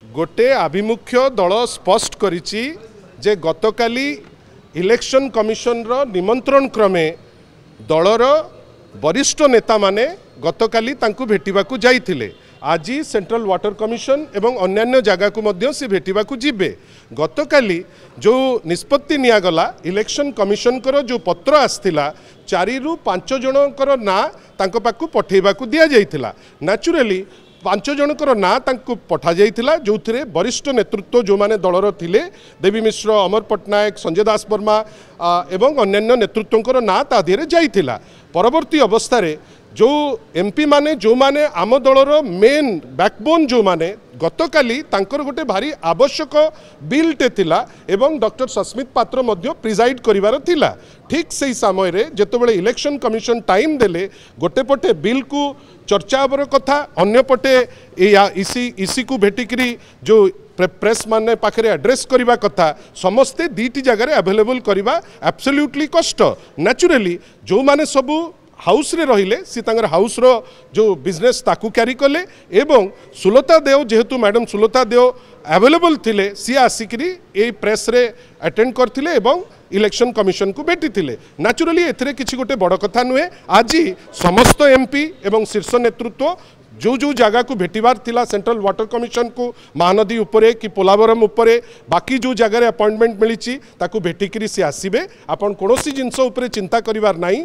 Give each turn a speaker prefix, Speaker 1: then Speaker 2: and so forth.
Speaker 1: गोटे आभिमुख्य दल स्पष्ट करिछि जे गतकाली इलेक्शन कमिशन रो निमंत्रण क्रमे दलर वरिष्ठ नेता माने गतकाली तांकु भेटिबाकू जाइथिले। आज सेंट्रल वाटर कमिशन एवं अन्यान्य जगह को मध्य से भेटिबाकू जिबे। गतकाली जो निष्पत्ति नियागला इलेक्शन कमिशन कर जो पत्र आसथिला 4 रु 5 जनकर ना तांको पाकू पठेबाकू दिया जाइथिला। नेचुरली 5 जनकर ना तांको पठा जाइथिला जो थिरे वरिष्ठ नेतृत्व जो माने दलर थिले देवी मिश्र, अमर पट्टनायक, संजय दास वर्मा एवं अन्यान्य नेतृत्वकर ना ता दिरे जाइथिला। परवर्ती अवस्था रे जो एमपी माने जो माने आम दलर मेन बैकबोन जो माने गतकाली तांकर गोटे भारी आवश्यक बिलटे थिला एवं डॉक्टर सस्मित पात्र मध्य प्रिजाइड करिवार थिला। ठीक से समय रे जेतेबेले इलेक्शन कमिशन टाइम देले गोटे पटे बिल को चर्चा आवर कथा अन्य पटे इसी को भेटिकरी जो प्रेस माने पाखरे एड्रेस करिवा कथा समस्ते दीटी जगह अवेलेबल करिवा एब्सोल्युटली कष्ट। नेचुरली जो माने सबू हाउस रे रहिले सी तांगर हाउस रो जो बिजनेस ताकू क्यारी कले एवं सुलता देव जेहेतु मैडम सुलता देव अवेलेबल थिले सी आसिकरी ए प्रेस रे अटेंड करथिले एवं इलेक्शन कमिशन को भेटी थिले। नेचुरली एथिरे किछि गोटे बड़ कथा नुहे। आज समस्त एमपी एवं शीर्ष नेतृत्व जो जो जगह को भेटिबार थिला सेंट्रल वाटर कमिशन को महानदी उपरे कि पोलावरम उपरे बाकी जो जगह अपॉइंटमेंट मिली ताकू भेटिकी सी आसबे। आपन कोनोसी जिनस उपरे चिंता करिवार नाही।